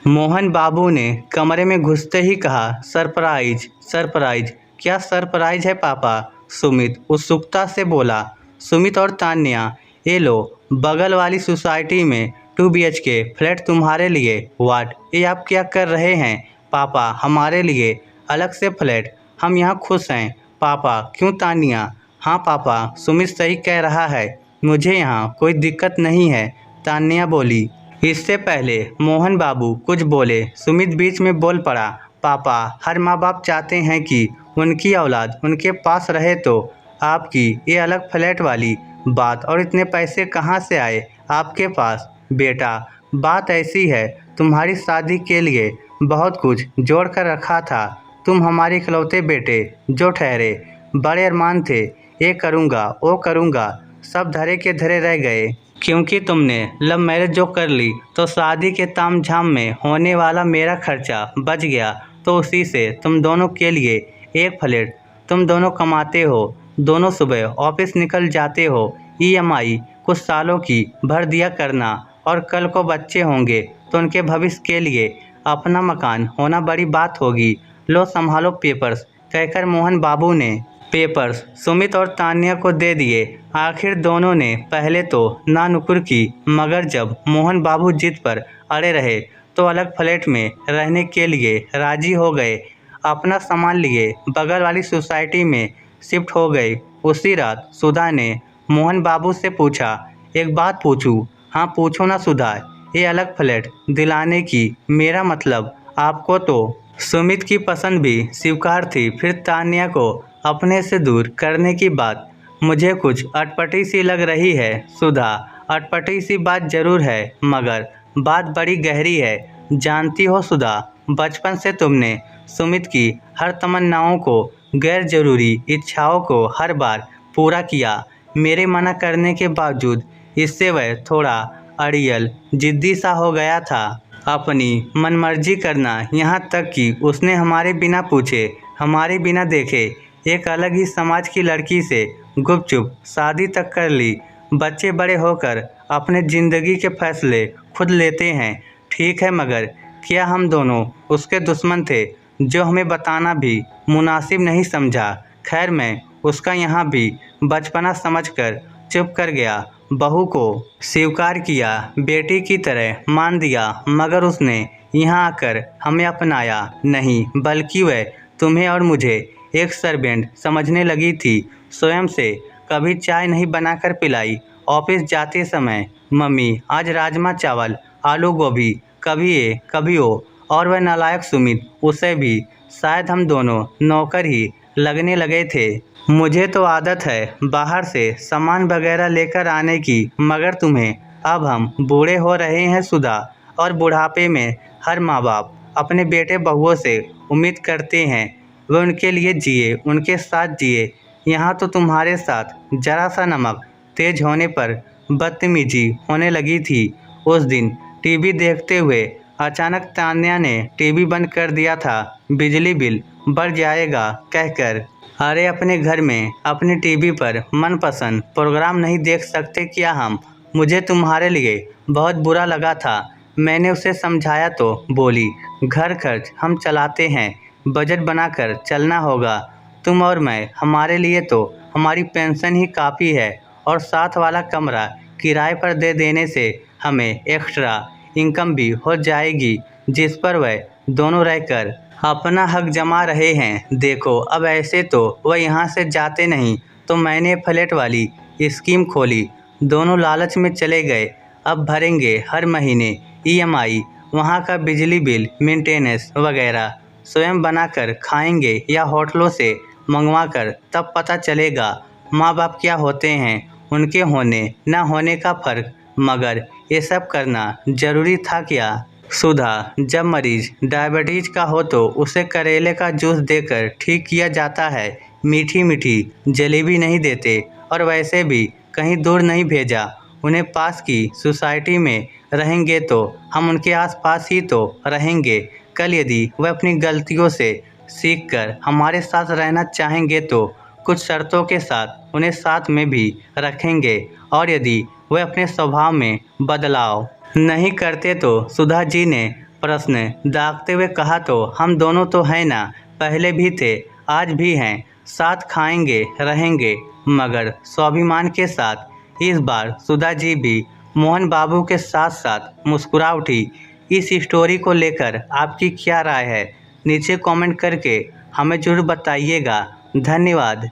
मोहन बाबू ने कमरे में घुसते ही कहा, सरप्राइज सरप्राइज। क्या सरप्राइज है पापा? सुमित उत्सुकता से बोला। सुमित और तान्या, ये लो, बगल वाली सोसाइटी में 2 BHK फ्लैट तुम्हारे लिए। वाट, ये आप क्या कर रहे हैं पापा? हमारे लिए अलग से फ्लैट? हम यहाँ खुश हैं पापा, क्यों तान्या? हाँ पापा, सुमित सही कह रहा है, मुझे यहाँ कोई दिक्कत नहीं है, तान्या बोली। इससे पहले मोहन बाबू कुछ बोले, सुमित बीच में बोल पड़ा, पापा, हर माँ बाप चाहते हैं कि उनकी औलाद उनके पास रहे, तो आपकी ये अलग फ्लैट वाली बात और इतने पैसे कहाँ से आए आपके पास? बेटा, बात ऐसी है, तुम्हारी शादी के लिए बहुत कुछ जोड़ कर रखा था। तुम हमारे इकलौते बेटे जो ठहरे, बड़े अरमान थे, ये करूँगा वो करूँगा, सब धरे के धरे रह गए। क्योंकि तुमने लव मैरिज जो कर ली, तो शादी के तामझाम में होने वाला मेरा खर्चा बच गया, तो उसी से तुम दोनों के लिए एक फ्लैट। तुम दोनों कमाते हो, दोनों सुबह ऑफिस निकल जाते हो, EMI कुछ सालों की भर दिया करना, और कल को बच्चे होंगे तो उनके भविष्य के लिए अपना मकान होना बड़ी बात होगी। लो संभालो पेपर्स, कहकर मोहन बाबू ने पेपर्स सुमित और तान्या को दे दिए। आखिर दोनों ने पहले तो ना नुकुर की, मगर जब मोहन बाबू जिद पर अड़े रहे तो अलग फ्लैट में रहने के लिए राजी हो गए। अपना सामान लिए बगल वाली सोसाइटी में शिफ्ट हो गए। उसी रात सुधा ने मोहन बाबू से पूछा, एक बात पूछूं? हाँ पूछो ना सुधा, ये अलग फ्लैट दिलाने की मेरा मतलब आपको तो सुमित की पसंद भी स्वीकार थी, फिर तान्या को अपने से दूर करने की बात मुझे कुछ अटपटी सी लग रही है। सुधा, अटपटी सी बात जरूर है, मगर बात बड़ी गहरी है। जानती हो सुधा, बचपन से तुमने सुमित की हर तमन्नाओं को, गैर जरूरी इच्छाओं को हर बार पूरा किया, मेरे मना करने के बावजूद। इससे वह थोड़ा अड़ियल जिद्दी सा हो गया था, अपनी मनमर्जी करना, यहाँ तक कि उसने हमारे बिना पूछे, हमारे बिना देखे एक अलग ही समाज की लड़की से गुपचुप शादी तक कर ली। बच्चे बड़े होकर अपने ज़िंदगी के फैसले खुद लेते हैं, ठीक है, मगर क्या हम दोनों उसके दुश्मन थे, जो हमें बताना भी मुनासिब नहीं समझा? खैर, मैं उसका यहाँ भी बचपना समझकर चुप कर गया। बहू को स्वीकार किया, बेटी की तरह मान दिया, मगर उसने यहाँ आकर हमें अपनाया नहीं, बल्कि वह तुम्हें और मुझे एक सर्वेंट समझने लगी थी। स्वयं से कभी चाय नहीं बनाकर पिलाई। ऑफिस जाते समय, मम्मी आज राजमा चावल आलू गोभी, कभी ये कभी वो। और वह नालायक सुमित, उसे भी शायद हम दोनों नौकर ही लगने लगे थे। मुझे तो आदत है बाहर से सामान वगैरह लेकर आने की, मगर तुम्हें, अब हम बूढ़े हो रहे हैं सुधा, और बुढ़ापे में हर माँ बाप अपने बेटे बहुओं से उम्मीद करते हैं वे उनके लिए जिए, उनके साथ जिए। यहाँ तो तुम्हारे साथ जरा सा नमक तेज होने पर बदतमीजी होने लगी थी। उस दिन टीवी देखते हुए अचानक तान्या ने टीवी बंद कर दिया था, बिजली बिल बढ़ जाएगा कहकर। अरे अपने घर में अपनी टीवी पर मनपसंद प्रोग्राम नहीं देख सकते क्या हम? मुझे तुम्हारे लिए बहुत बुरा लगा था। मैंने उसे समझाया तो बोली, घर खर्च हम चलाते हैं, बजट बनाकर चलना होगा। तुम और मैं, हमारे लिए तो हमारी पेंशन ही काफ़ी है, और साथ वाला कमरा किराए पर दे देने से हमें एक्स्ट्रा इनकम भी हो जाएगी, जिस पर वह दोनों रहकर अपना हक जमा रहे हैं। देखो, अब ऐसे तो वह यहाँ से जाते नहीं, तो मैंने फ्लैट वाली स्कीम खोली। दोनों लालच में चले गए। अब भरेंगे हर महीने EMI, वहाँ का बिजली बिल, मेंटेनेंस वगैरह स्वयं बनाकर खाएंगे या होटलों से मंगवाकर, तब पता चलेगा माँ बाप क्या होते हैं, उनके होने न होने का फ़र्क। मगर ये सब करना ज़रूरी था क्या सुधा? जब मरीज डायबिटीज का हो तो उसे करेले का जूस देकर ठीक किया जाता है, मीठी मीठी जलेबी नहीं देते, और वैसे भी कहीं दूर नहीं भेजा। उन्हें पास की सोसाइटी में रहेंगे तो हम उनके आसपास ही तो रहेंगे। कल यदि वह अपनी गलतियों से सीखकर हमारे साथ रहना चाहेंगे तो कुछ शर्तों के साथ उन्हें साथ में भी रखेंगे, और यदि वह अपने स्वभाव में बदलाव नहीं करते तो सुधा जी ने प्रश्न दागते हुए कहा तो हम दोनों तो हैं ना, पहले भी थे आज भी हैं, साथ खाएंगे रहेंगे मगर स्वाभिमान के साथ। इस बार सुधा जी भी मोहन बाबू के साथ साथ मुस्कुरा उठी। इस स्टोरी को लेकर आपकी क्या राय है नीचे कमेंट करके हमें ज़रूर बताइएगा। धन्यवाद।